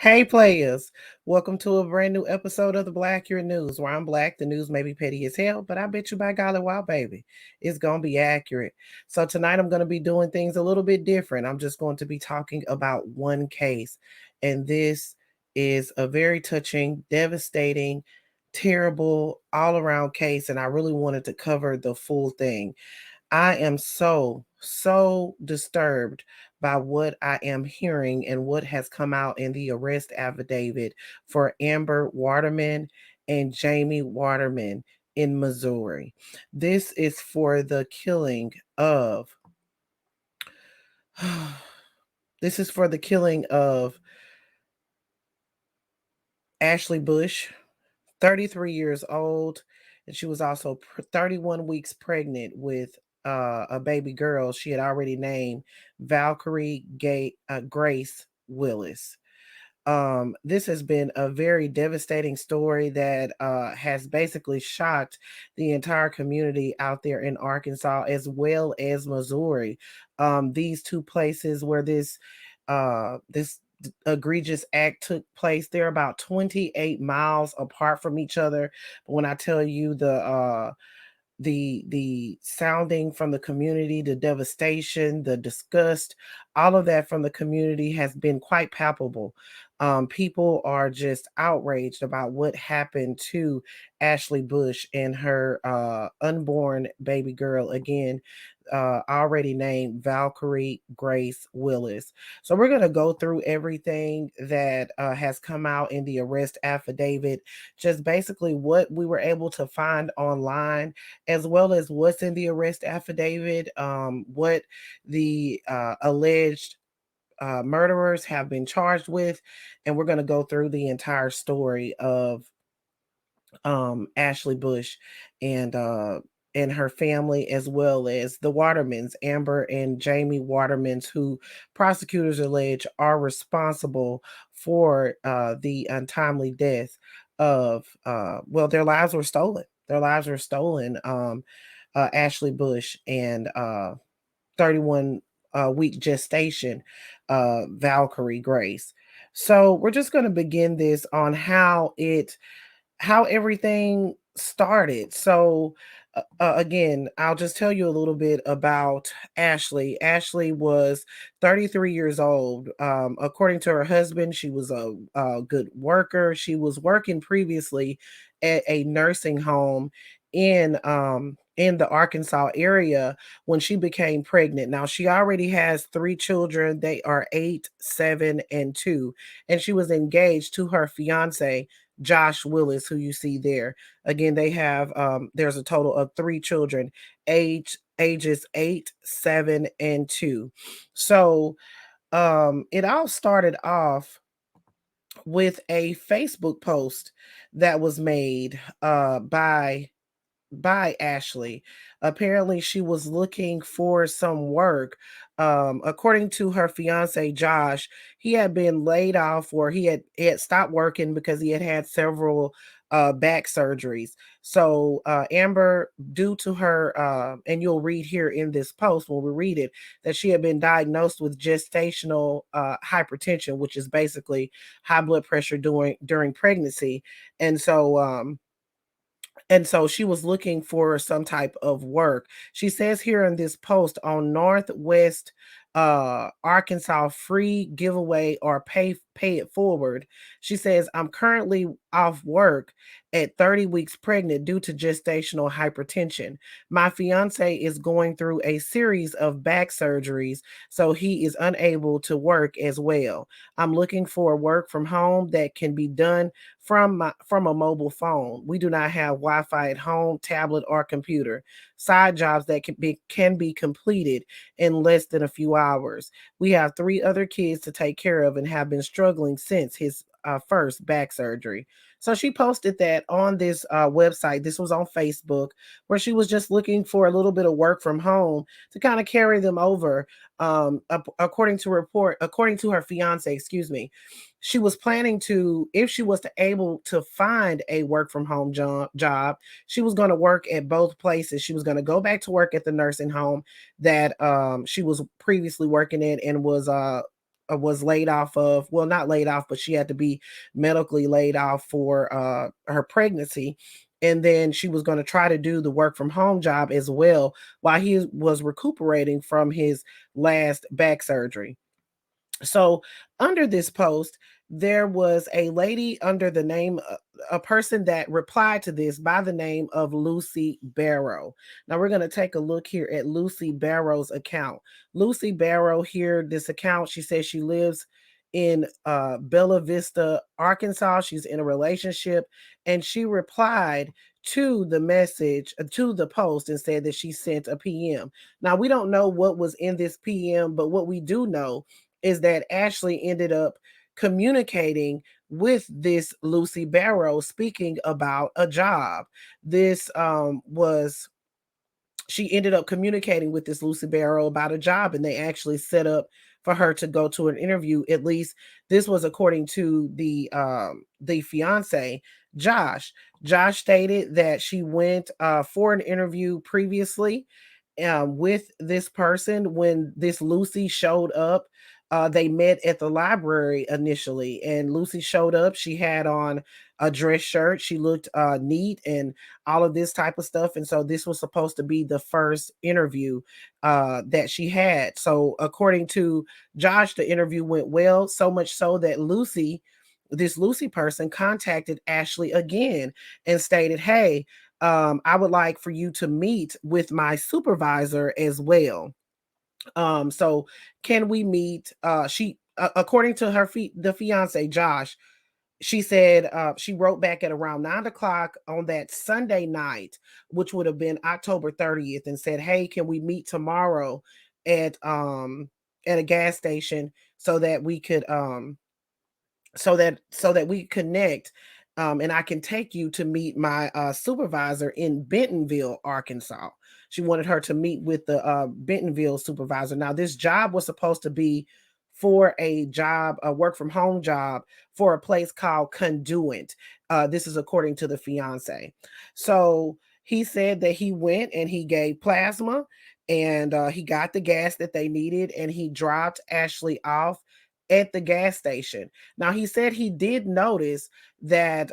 Hey players, welcome to a brand new episode of the Valkeryrie News, where I'm black. The news may be petty as hell, but I bet you by golly wow baby, it's gonna be accurate. So tonight I'm gonna be doing things a little bit different. I'm just going to be talking about one case, and this is a very touching, devastating, terrible, all-around case, and I really wanted to cover the full thing. I am so disturbed by what I am hearing and what has come out in the arrest affidavit for Amber Waterman and Jamie Waterman in Missouri. This is for the killing of this is for the killing of Ashley Bush, 33 years old, and she was also 31 weeks pregnant with a baby girl she had already named Grace Willis. This has been a very devastating story that has basically shocked the entire community out there in Arkansas as well as Missouri. These two places where this egregious act took place, they're about 28 miles apart from each other. But when I tell you the sounding from the community, the devastation, the disgust, all of that from the community has been quite palpable. People are just outraged about what happened to Ashley Bush and her unborn baby girl, again, already named Valkeryrie Grace Willis. So we're going to go through everything that has come out in the arrest affidavit, just basically what we were able to find online, as well as what's in the arrest affidavit, what the alleged murderers have been charged with, and we're going to go through the entire story of Ashley Bush and and her family, as well as the Watermans, Amber and Jamie Watermans, who prosecutors allege are responsible for the untimely death of well, their lives were stolen. Their lives were stolen. Ashley Bush and 31 week gestation, Valkeryrie Grace. So we're just going to begin this on how everything started. So, again, I'll just tell you a little bit about Ashley. Ashley was 33 years old. According to her husband, she was a good worker. She was working previously at a nursing home in the Arkansas area when she became pregnant. Now she already has three children. They are 8, 7, and 2, and she was engaged to her fiance Josh Willis, who you see there. Again, they have there's a total of three children, ages 8, 7, and 2. So it all started off with a Facebook post that was made by Ashley. Apparently, she was looking for some work. According to her fiance Josh, he had been laid off, or he had stopped working because he had had several back surgeries. So Amber, due to her, and you'll read here in this post when we read it, that she had been diagnosed with gestational hypertension, which is basically high blood pressure during pregnancy, and so she was looking for some type of work. She says here in this post, on Northwest Arkansas free giveaway or pay it forward. She says, I'm currently off work at 30 weeks pregnant due to gestational hypertension. My fiance is going through a series of back surgeries, so he is unable to work as well. I'm looking for work from home that can be done from a mobile phone. We do not have Wi-Fi at home, tablet, or computer. Side jobs that can be completed in less than a few hours. We have three other kids to take care of and have been struggling since his first back surgery. So she posted that on this website. This was on Facebook, where she was just looking for a little bit of work from home to kind of carry them over. According to her fiance, excuse me, she was planning to, if she was to able to find a work from home job, she was going to work at both places. She was going to go back to work at the nursing home that she was previously working in and was was laid off of, well, not laid off, but she had to be medically laid off for her pregnancy. And then she was going to try to do the work from home job as well while he was recuperating from his last back surgery. So under this post, there was a lady under the name, a person that replied to this by the name of Lucy Barrow. Now we're going to take a look here at Lucy Barrow's account. Lucy Barrow here, this account, she says she lives in Bella Vista, Arkansas. She's in a relationship, and she replied to the message, to the post, and said that she sent a PM. Now we don't know what was in this PM, but what we do know is that Ashley ended up communicating with this Lucy Barrow, speaking about a job. This was she ended up communicating with this Lucy Barrow about a job, and they actually set up for her to go to an interview. At least this was according to the fiance, Josh. Josh stated that she went for an interview previously with this person. When this Lucy showed up, they met at the library initially, and Lucy showed up. She had on a dress shirt. She looked neat and all of this type of stuff. And so this was supposed to be the first interview that she had. So according to Josh, the interview went well, so much so that this Lucy person contacted Ashley again and stated, hey, I would like for you to meet with my supervisor as well. So can we meet? She, according to the fiance Josh, she said she wrote back at around 9 o'clock on that Sunday night, which would have been October 30th, and said, "Hey, can we meet tomorrow at a gas station so that we could so that we connect, and I can take you to meet my supervisor in Bentonville, Arkansas." She wanted her to meet with the Bentonville supervisor. Now, this job was supposed to be for a job, a work from home job for a place called Conduent. This is according to the fiance. So he said that he went and he gave plasma, and he got the gas that they needed, and he dropped Ashley off at the gas station. Now he said he did notice that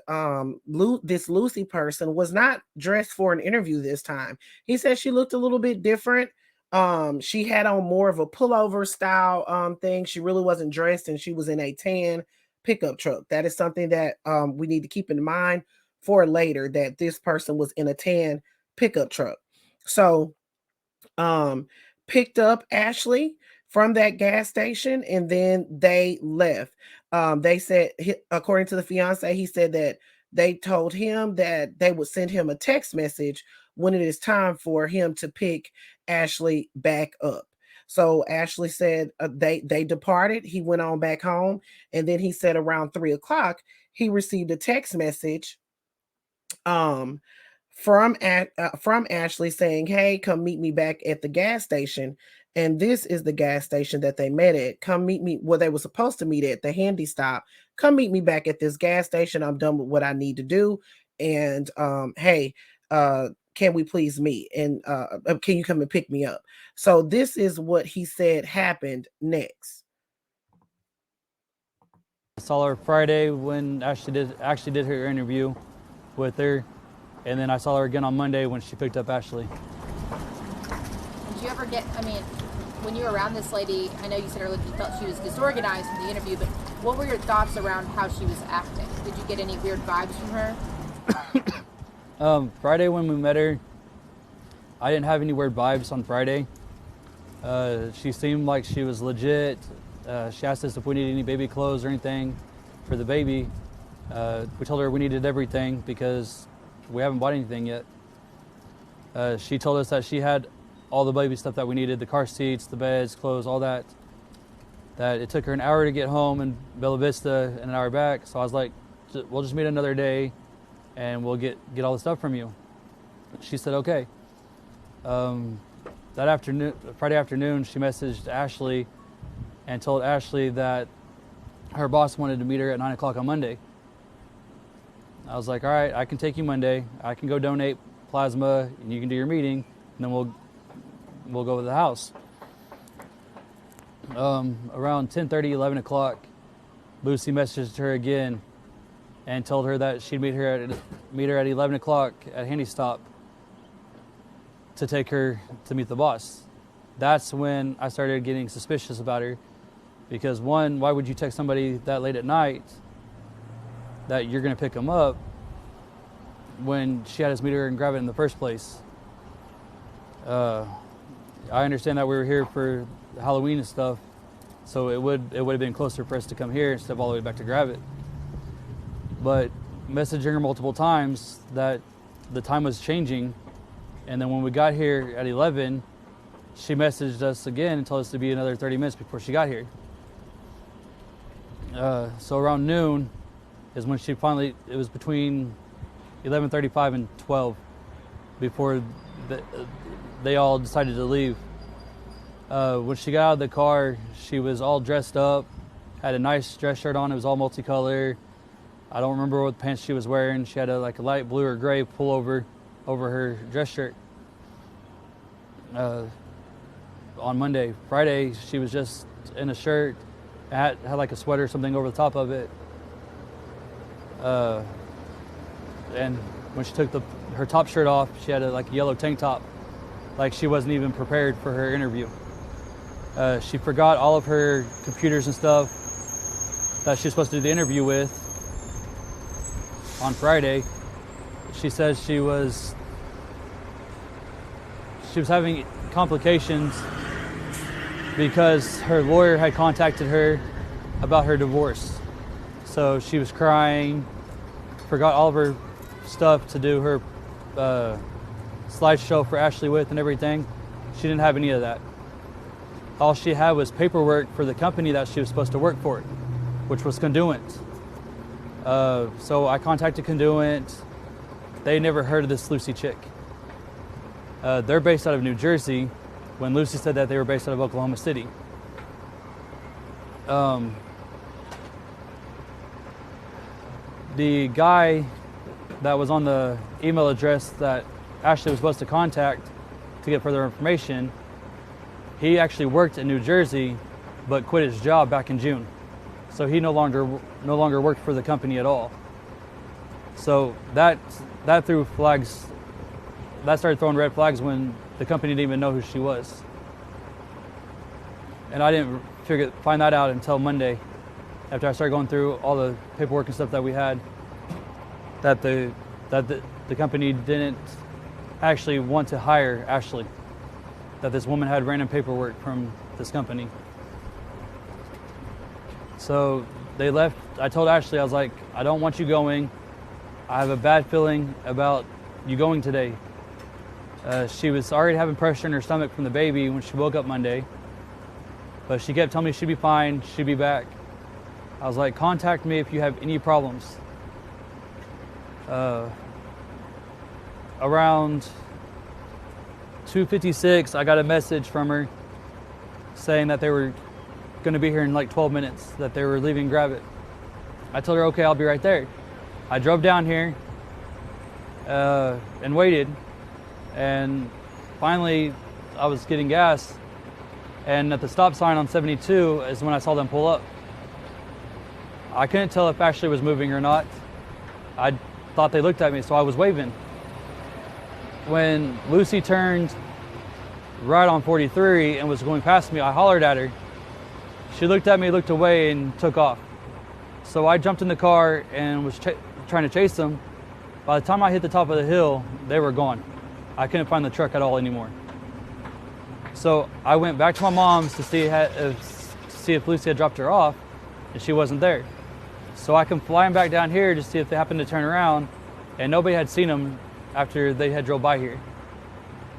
this Lucy person was not dressed for an interview this time. He said she looked a little bit different. She had on more of a pullover style thing. She really wasn't dressed, and she was in a tan pickup truck. That is something that we need to keep in mind for later, that this person was in a tan pickup truck. So um picked up Ashley from that gas station, and then they left. They said, according to the fiance, he said that they told him that they would send him a text message when it is time for him to pick Ashley back up. So Ashley said they departed. He went on back home, and then he said around 3 o'clock he received a text message um from Ashley saying, "Hey, come meet me back at the gas station." And this is the gas station that they met at. Come meet me where they were supposed to meet at, the handy stop. Come meet me back at this gas station. I'm done with what I need to do. And hey, can we please meet? And can you come and pick me up? So this is what he said happened next. I saw her Friday when actually did her interview with her, and then I saw her again on Monday when she picked up Ashley. Did you ever get, I mean, when you were around this lady, I know you said earlier you felt she was disorganized from the interview, but what were your thoughts around how she was acting? Did you get any weird vibes from her? Friday when we met her, I didn't have any weird vibes on Friday. She seemed like she was legit. She asked us if we needed any baby clothes or anything for the baby. We told her we needed everything because we haven't bought anything yet. She told us that she had all the baby stuff that we needed, the car seats, the beds, clothes, all that. That it took her an hour to get home in Bella Vista and an hour back. So I was like, we'll just meet another day and we'll get all the stuff from you. She said, okay. That afternoon, Friday afternoon, she messaged Ashley and told Ashley that her boss wanted to meet her at 9 o'clock on Monday. I was like, all right, I can take you Monday. I can go donate plasma and you can do your meeting, and then we'll go to the house. Around 10:30, 11 o'clock, Lucy messaged her again and told her that she'd meet her at 11 o'clock at Handy Stop to take her to meet the boss. That's when I started getting suspicious about her, because one, why would you text somebody that late at night that you're going to pick them up when she had us meet her and grab it in the first place? I understand that we were here for Halloween and stuff, so it would have been closer for us to come here instead of all the way back to grab it. But messaging her multiple times that the time was changing, and then when we got here at 11, she messaged us again and told us to be another 30 minutes before she got here. So around noon is when she finally, it was between 11:35 and 12 before they all decided to leave. When she got out of the car, she was all dressed up, had a nice dress shirt on. It was all multicolor. I don't remember what pants she was wearing. She had a light blue or gray pullover over her dress shirt. On Monday, Friday, she was just in a shirt, had like a sweater or something over the top of it. And when she took her top shirt off, she had a yellow tank top, like she wasn't even prepared for her interview. She forgot all of her computers and stuff that she was supposed to do the interview with on Friday. She says she was having complications because her lawyer had contacted her about her divorce. So she was crying, forgot all of her stuff to do her slideshow for Ashley with and everything. She didn't have any of that. All she had was paperwork for the company that she was supposed to work for, which was Conduent. So I contacted Conduent. They never heard of this Lucy chick. They're based out of New Jersey, when Lucy said that they were based out of Oklahoma City. The guy that was on the email address that Ashley was supposed to contact to get further information, he actually worked in New Jersey, but quit his job back in June. So he no longer worked for the company at all. So that threw flags. That started throwing red flags when the company didn't even know who she was. And I didn't find that out until Monday, after I started going through all the paperwork and stuff that we had, that the company didn't actually want to hire Ashley, that this woman had random paperwork from this company. So they left. I told Ashley, I was like, I don't want you going. I have a bad feeling about you going today. She was already having pressure in her stomach from the baby when she woke up Monday, but she kept telling me she'd be fine, she'd be back. I was like, contact me if you have any problems. Around 2:56, I got a message from her saying that they were going to be here in like 12 minutes, that they were leaving Grab It. I told her, okay, I'll be right there. I drove down here and waited, and finally I was getting gas, and at the stop sign on 72 is when I saw them pull up. I couldn't tell if Ashley was moving or not. I thought they looked at me, so I was waving. When Lucy turned right on 43 and was going past me, I hollered at her. She looked at me, looked away, and took off. So I jumped in the car and was trying to chase them. By the time I hit the top of the hill, they were gone. I couldn't find the truck at all anymore. So I went back to my mom's to see if Lucy had dropped her off, and she wasn't there. So I come flying back down here to see if they happened to turn around, and nobody had seen them after they had drove by here.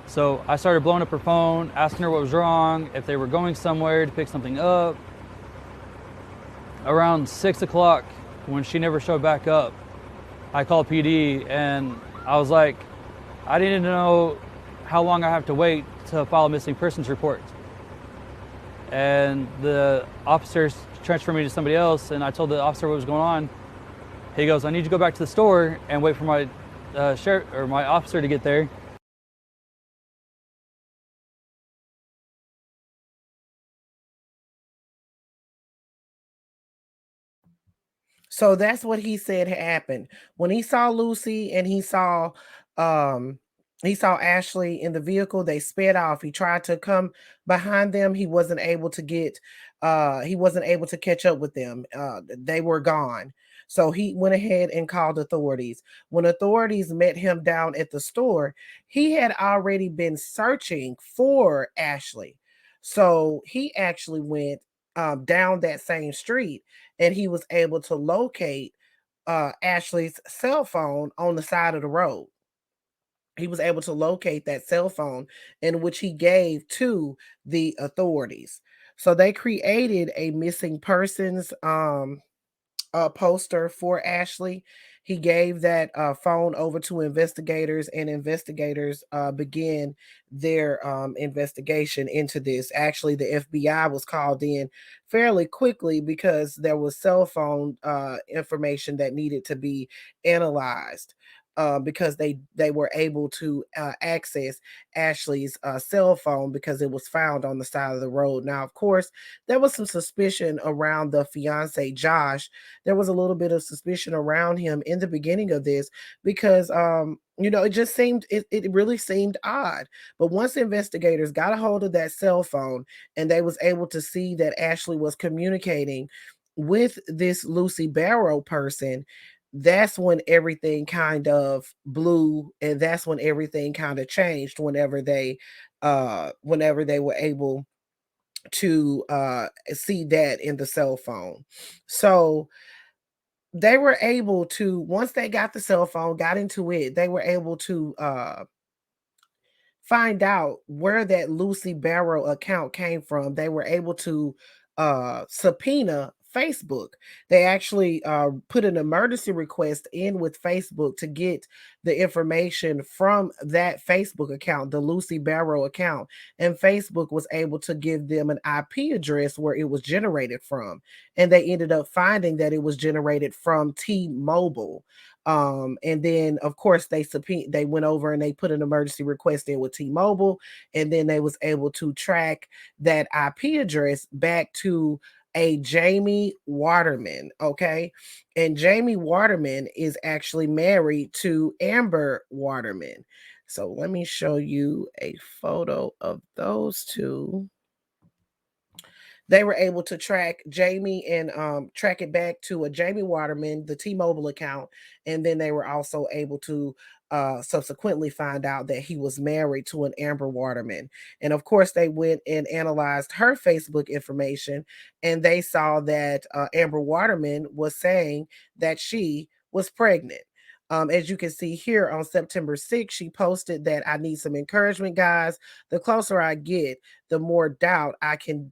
So I started blowing up her phone, asking her what was wrong, if they were going somewhere to pick something up. Around 6 o'clock, when she never showed back up, I called PD, and I was like, I didn't know how long I have to wait to file a missing persons report. And the officers transferred me to somebody else, and I told the officer what was going on. He goes, I need you to go back to the store and wait for my sheriff or my officer to get there. So that's what he said happened. When he saw Lucy and um he saw Ashley in the vehicle, they sped off. He tried to come behind them. He wasn't able to catch up with them. They were gone. So he went ahead and called authorities. When authorities met him down at the store, he had already been searching for Ashley. So he actually went down that same street, and he was able to locate Ashley's cell phone on the side of the road. He was able to locate that cell phone, in which he gave to the authorities. So they created a missing persons poster for Ashley. He gave that phone over to investigators, and investigators began their investigation into this. Actually, the FBI was called in fairly quickly because there was cell phone information that needed to be analyzed. Because they were able to access Ashley's cell phone because it was found on the side of the road. Now, of course, there was some suspicion around the fiance Josh. There was a little bit of suspicion around him in the beginning of this because it just it really seemed odd. But once investigators got a hold of that cell phone and they was able to see that Ashley was communicating with this Lucy Barrow person, that's when everything kind of blew, and that's when everything kind of changed whenever they were able to see that in the cell phone. So they were able to, once they got the cell phone, got into it, they were able to find out where that Lucy Barrow account came from. They were able to subpoena Facebook. They actually put an emergency request in with Facebook to get the information from that Facebook account, the Lucy Barrow account. And Facebook was able to give them an IP address where it was generated from. And they ended up finding that it was generated from T-Mobile. And then of course they went over and they put an emergency request in with T-Mobile, and then they was able to track that IP address back to a Jamie Waterman. Okay. And Jamie Waterman is actually married to Amber Waterman. So let me show you a photo of those two. They were able to track Jamie and track it back to a Jamie Waterman, the T-Mobile account, and then they were also able to subsequently find out that he was married to an Amber Waterman. And of course, they went and analyzed her Facebook information, and they saw that Amber Waterman was saying that she was pregnant. As you can see here on September 6th, she posted that I need some encouragement, guys. The closer I get, the more doubt I can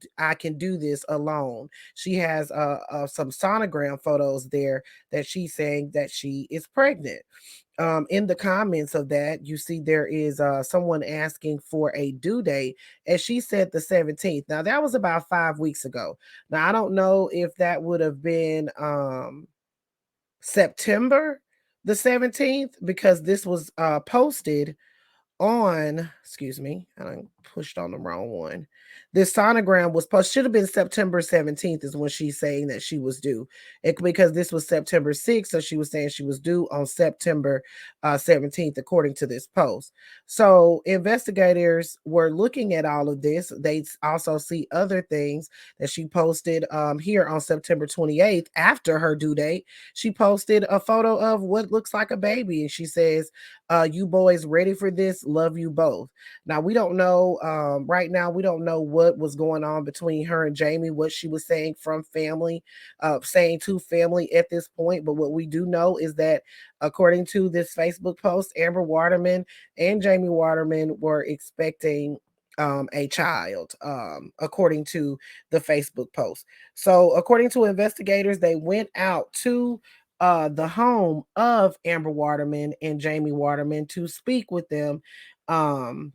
do this alone. She has some sonogram photos there that she's saying that she is pregnant. In the comments of that, you see there is someone asking for a due date, and she said the 17th. Now that was about 5 weeks ago. Now I don't know if that would have been September the 17th, because this was posted on, excuse me, I pushed on the wrong one. This sonogram was posted, should have been September 17th is when she's saying that she was due. Because this was September 6th, so she was saying she was due on September 17th, according to this post. So investigators were looking at all of this. They also see other things that she posted here on September 28th after her due date. She posted a photo of what looks like a baby, and she says, you boys ready for this? Love you both. Now we don't know right now, we don't know what was going on between her and Jamie, what she was saying from family, saying to family at this point. But what we do know is that according to this Facebook post, Amber Waterman and Jamie Waterman were expecting a child, according to the Facebook post. So according to investigators, they went out to the home of Amber Waterman and Jamie Waterman to speak with them, um,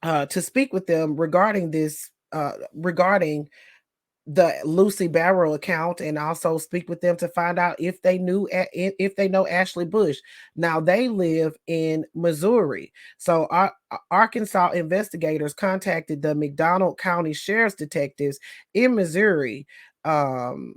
regarding this, regarding the Lucy Barrow account, and also speak with them to find out if they if they know Ashley Bush. Now they live in Missouri, so our Arkansas investigators contacted the McDonald County Sheriff's detectives in Missouri. Um,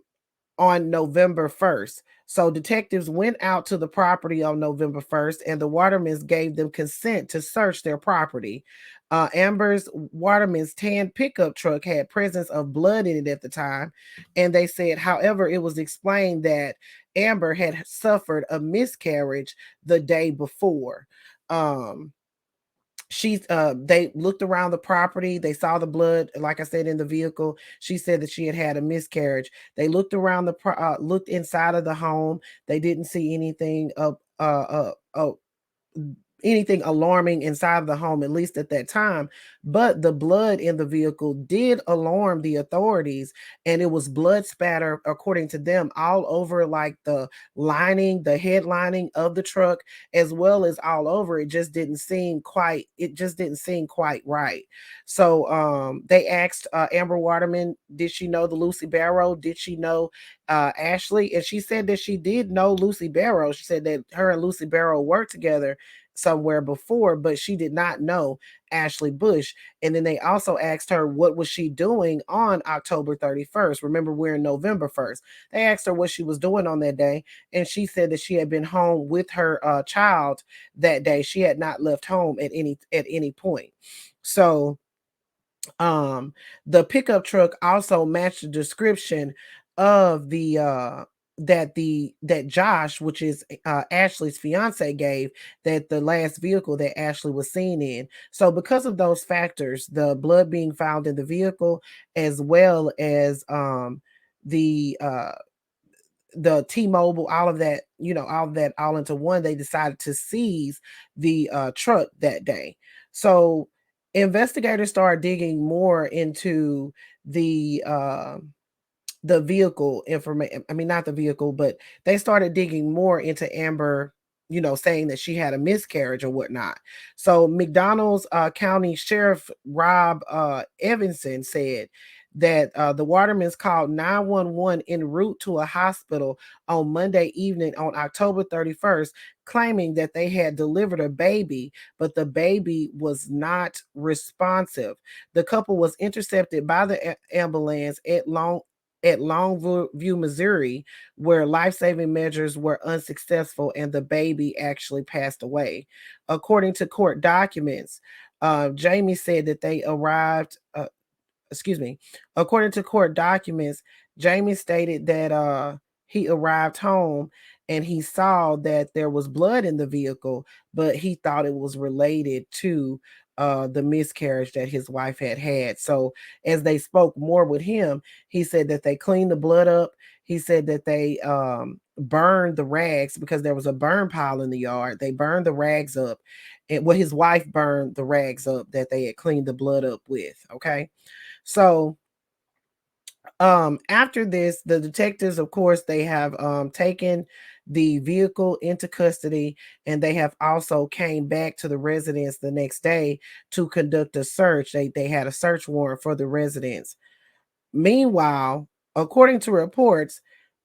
on November 1st. So detectives went out to the property on November 1st, and the Watermans gave them consent to search their property. Amber's Waterman's tan pickup truck had presence of blood in it at the time, and they said, however, it was explained that Amber had suffered a miscarriage the day before. They looked around the property, they saw the blood, like I said, in the vehicle. She said that she had had a miscarriage. They looked around looked inside of the home. They didn't see anything alarming inside of the home, at least at that time. But the blood in the vehicle did alarm the authorities, and it was blood spatter, according to them, all over like the lining, the head lining of the truck, as well as all over. It just didn't seem quite right. So they asked Amber Waterman, did she know the Lucy Barrow? Did she know Ashley? And she said that she did know Lucy Barrow. She said that her and Lucy Barrow worked together somewhere before, but she did not know Ashley Bush. And then they also asked her what was she doing on October 31st. Remember, we're in November 1st. They asked her what she was doing on that day, and she said that she had been home with her child that day. She had not left home at any point. So the pickup truck also matched the description of that Josh, which is Ashley's fiance, gave, that the last vehicle that Ashley was seen in. So because of those factors, the blood being found in the vehicle, as well as the T-Mobile, all of that, all into one, they decided to seize the truck that day. So investigators started digging more into the vehicle information. I mean, not the vehicle, but they started digging more into Amber, saying that she had a miscarriage or whatnot. So McDonald's County Sheriff Rob Evanson said that the Watermans called 911 en route to a hospital on Monday evening on October 31st, claiming that they had delivered a baby, but the baby was not responsive. The couple was intercepted by the ambulance at Longview, Missouri, where life-saving measures were unsuccessful and the baby actually passed away. According to court documents, Jamie said that they arrived. According to court documents, Jamie stated that he arrived home and he saw that there was blood in the vehicle, but he thought it was related to the miscarriage that his wife had had. So as they spoke more with him, he said that they cleaned the blood up. He said that they burned the rags because there was a burn pile in the yard. They burned the rags up. And his wife burned the rags up that they had cleaned the blood up with. Okay. So after this, the detectives, of course, they have taken the vehicle into custody, and they have also came back to the residence the next day to conduct a search. They had a search warrant for the residence. Meanwhile, according to reports,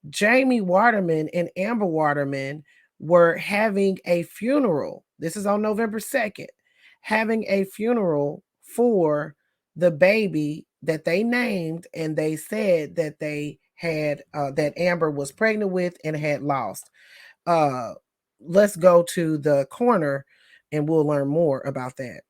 Jamie Waterman and Amber Waterman were having a funeral. This is on November 2nd, having a funeral for the baby that they named, and they said that they had that Amber was pregnant with and had lost. Let's go to the coroner and we'll learn more about that.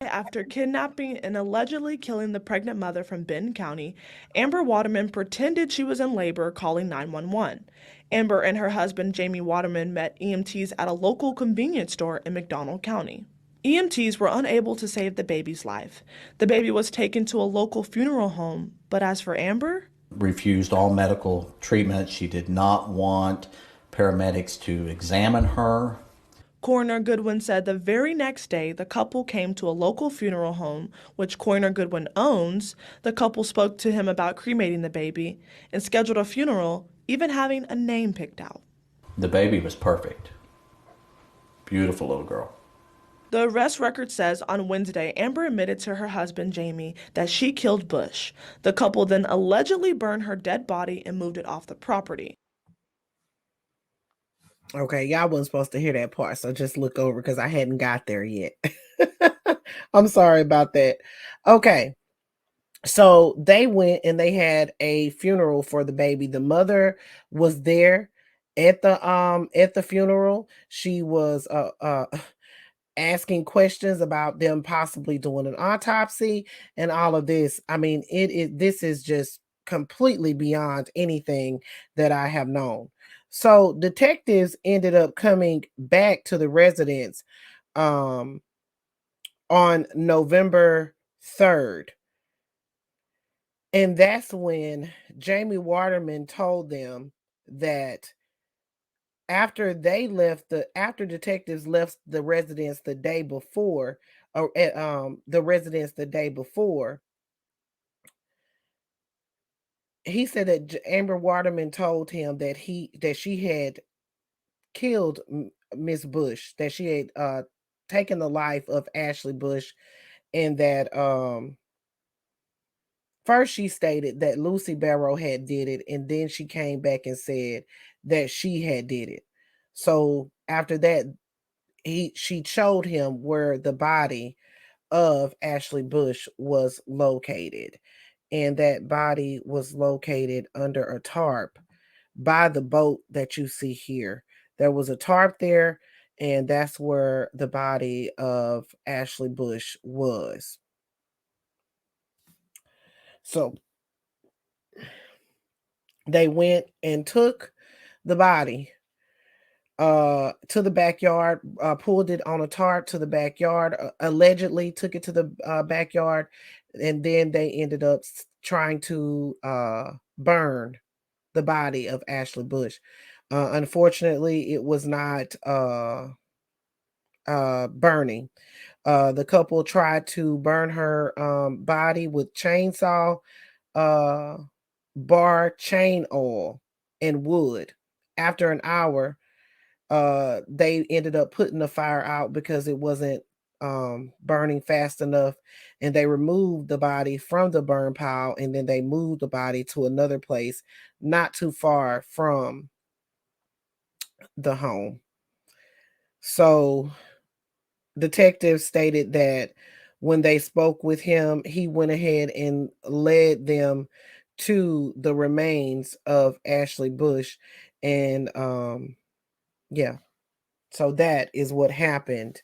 After kidnapping and allegedly killing the pregnant mother from Benton County, Amber Waterman pretended she was in labor, calling 911. Amber and her husband, Jamie Waterman, met EMTs at a local convenience store in McDonald County. EMTs were unable to save the baby's life. The baby was taken to a local funeral home, but as for Amber, refused all medical treatment. She did not want paramedics to examine her. Coroner Goodwin said the very next day the couple came to a local funeral home, which Coroner Goodwin owns. The couple spoke to him about cremating the baby and scheduled a funeral, even having a name picked out. The baby was perfect. Beautiful little girl. The arrest record says on Wednesday, Amber admitted to her husband, Jamie, that she killed Bush. The couple then allegedly burned her dead body and moved it off the property. Okay, y'all wasn't supposed to hear that part, so just look over because I hadn't got there yet. I'm sorry about that. Okay. So they went and they had a funeral for the baby. The mother was there at the funeral. She was asking questions about them possibly doing an autopsy and all of this. I mean, this is just completely beyond anything that I have known. So detectives ended up coming back to the residence um on November 3rd. And that's when Jamie Waterman told them that after detectives left the residence the day before, or the residence the day before, he said that Amber Waterman told him that she had killed Miss Bush, that she had taken the life of Ashley Bush, and that first she stated that Lucy Barrow had did it, and then she came back and said that she had did it. So after that, she showed him where the body of Ashley Bush was located. And that body was located under a tarp by the boat that you see here. There was a tarp there, and that's where the body of Ashley Bush was. So they went and took the body to the backyard, pulled it on a tarp to the backyard, allegedly took it to the backyard, and then they ended up trying to burn the body of Ashley Bush. Unfortunately, it was not burning. The couple tried to burn her body with chainsaw, uh, bar chain oil, and wood. After an hour, they ended up putting the fire out because it wasn't burning fast enough, and they removed the body from the burn pile, and then they moved the body to another place not too far from the home. So detectives stated that when they spoke with him, he went ahead and led them to the remains of Ashley Bush, and yeah, so that is what happened.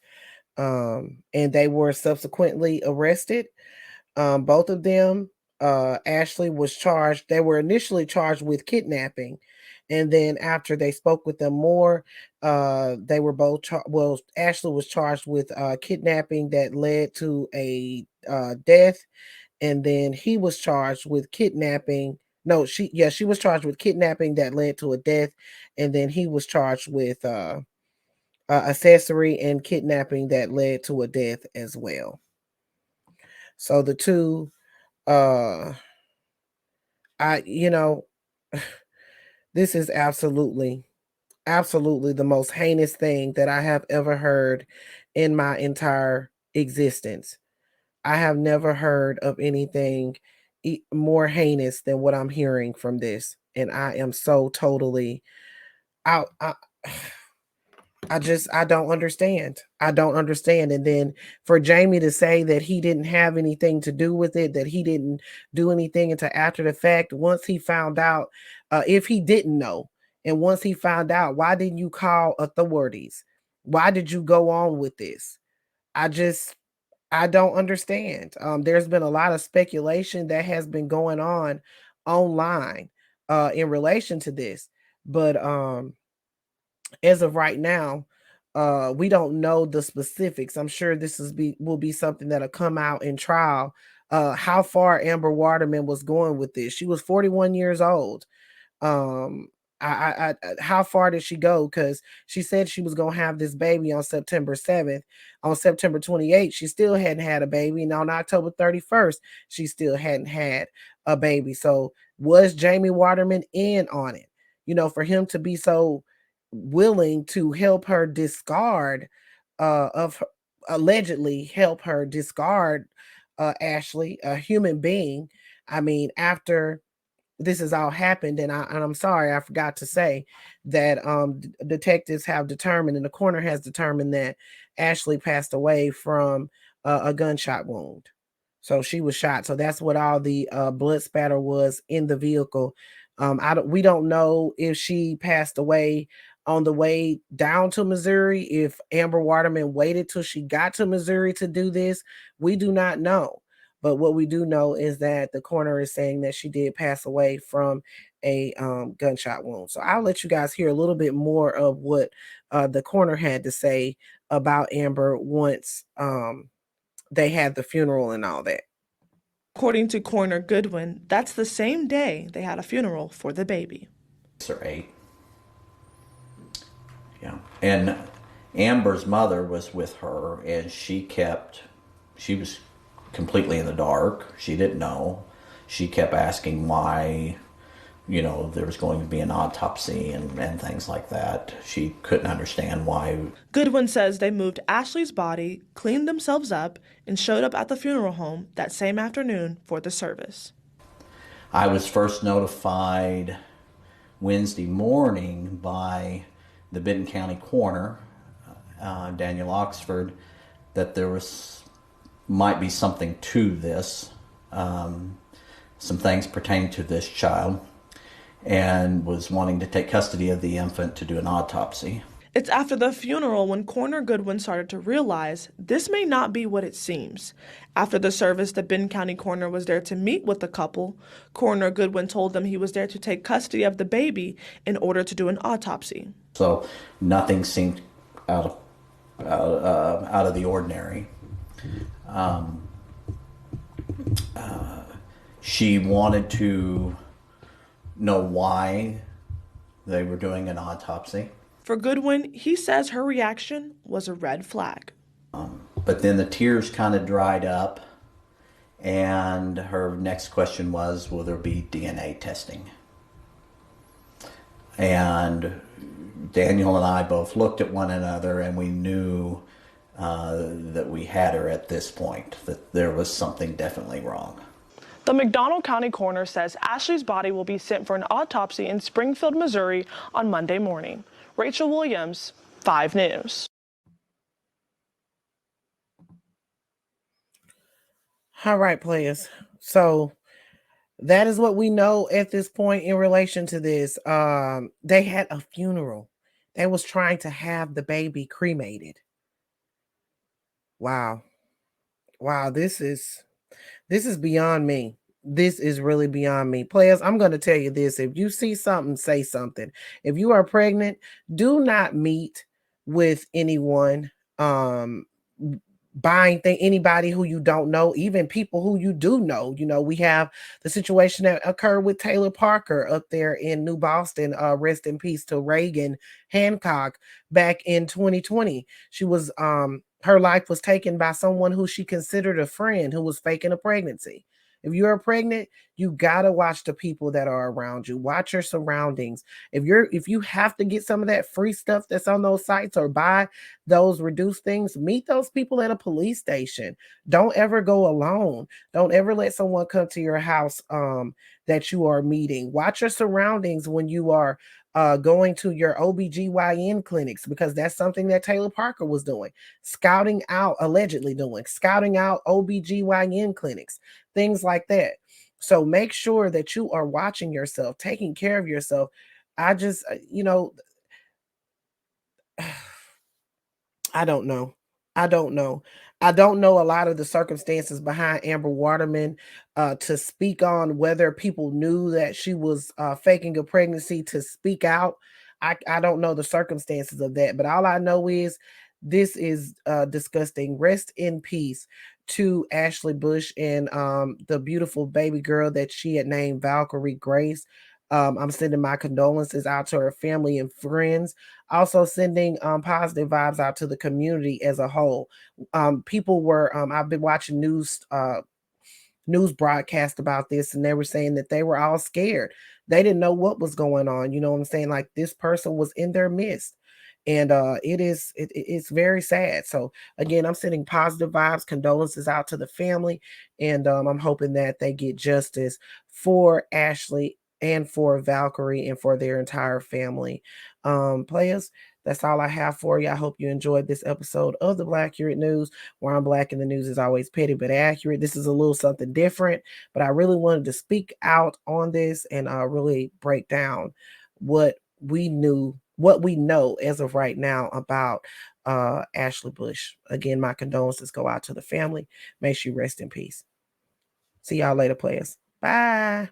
And they were subsequently arrested. Both of them, Ashley was charged. They were initially charged with kidnapping, and then after they spoke with them more, they were both well. Ashley was charged with kidnapping that led to a death, and then he was charged with kidnapping. No, she was charged with kidnapping that led to a death, and then he was charged with accessory and kidnapping that led to a death as well. So the two, uh, I, you know, this is absolutely the most heinous thing that I have ever heard in my entire existence. I have never heard of anything more heinous than what I'm hearing from this, and I am so totally out. I don't understand. I don't understand. And then for Jamie to say that he didn't have anything to do with it, that he didn't do anything until after the fact, once he found out, if he didn't know, and once he found out, why didn't you call authorities? Why did you go on with this? I just, I don't understand. There's been a lot of speculation that has been going on online in relation to this, but as of right now, we don't know the specifics. I'm sure this will be something that'll come out in trial. How far Amber Waterman was going with this? She was 41 years old. um how far did she go? Because she said she was gonna have this baby on September 7th. On September 28th, she still hadn't had a baby, and on October 31st, she still hadn't had a baby. So was Jamie Waterman in on it? For him to be so willing to help her discard allegedly help her discard Ashley, a human being. I mean, after this has all happened, and I'm sorry, I forgot to say that detectives have determined, and the coroner has determined, that Ashley passed away from a gunshot wound. So she was shot. So that's what all the blood spatter was in the vehicle. We don't know if she passed away on the way down to Missouri, if Amber Waterman waited till she got to Missouri to do this. We do not know. But what we do know is that the coroner is saying that she did pass away from a gunshot wound. So I'll let you guys hear a little bit more of what the coroner had to say about Amber once they had the funeral and all that. According to Coroner Goodwin, that's the same day they had a funeral for the baby. 6 or 8. Yeah. And Amber's mother was with her, and she was completely in the dark. She didn't know. She kept asking why, there was going to be an autopsy and things like that. She couldn't understand why. Goodwin says they moved Ashley's body, cleaned themselves up, and showed up at the funeral home that same afternoon for the service. I was first notified Wednesday morning by the Benton County coroner, Daniel Oxford, that there might be something to this, some things pertaining to this child, and was wanting to take custody of the infant to do an autopsy. It's after the funeral when Coroner Goodwin started to realize this may not be what it seems. After the service, the Benton County coroner was there to meet with the couple. Coroner Goodwin told them he was there to take custody of the baby in order to do an autopsy. So nothing seemed out of the ordinary. She wanted to know why they were doing an autopsy. For Goodwin, he says her reaction was a red flag. But then the tears kind of dried up, and her next question was, will there be DNA testing? And Daniel and I both looked at one another, and we knew that we had her at this point, that there was something definitely wrong. The McDonald County coroner says Ashley's body will be sent for an autopsy in Springfield, Missouri on Monday morning. Rachel Williams, 5 News. All right, players. So that is what we know at this point in relation to this. They had a funeral. They was trying to have the baby cremated. Wow. This is beyond me. This is really beyond me. Players, I'm going to tell you this. If you see something, say something. If you are pregnant, do not meet with anyone buying anybody who you don't know, even people who you do know. We have the situation that occurred with Taylor Parker up there in New Boston. Rest in peace to Reagan Hancock back in 2020. She was her life was taken by someone who she considered a friend who was faking a pregnancy. If you're pregnant, you gotta watch the people that are around you. Watch your surroundings. If you have to get some of that free stuff that's on those sites or buy those reduced things, meet those people at a police station. Don't ever go alone. Don't ever let someone come to your house that you are meeting. Watch your surroundings when you are going to your OBGYN clinics, because that's something that Taylor Parker was doing, allegedly doing, scouting out OBGYN clinics, things like that. So make sure that you are watching yourself, taking care of yourself. I just, I don't know. I don't know a lot of the circumstances behind Amber Waterman to speak on whether people knew that she was faking a pregnancy to speak out. I don't know the circumstances of that, but all I know is this is disgusting. Rest in peace to Ashley Bush and the beautiful baby girl that she had named Valkeryrie Grace. I'm sending my condolences out to her family and friends. Also sending positive vibes out to the community as a whole. People were, I've been watching news broadcast about this, and they were saying that they were all scared. They didn't know what was going on. You know what I'm saying? Like, this person was in their midst. And it's very sad. So again, I'm sending positive vibes, condolences out to the family. And I'm hoping that they get justice for Ashley and for Valkeryrie and for their entire family. Players, That's all I have for you. I hope you enjoyed this episode of the Valkeryrie News, where I'm black and the news is always petty but accurate. This is a little something different, but I really wanted to speak out on this and really break down what we know as of right now about Ashley Bush. Again, my condolences go out to the family. May she rest in peace. See y'all later, players. Bye.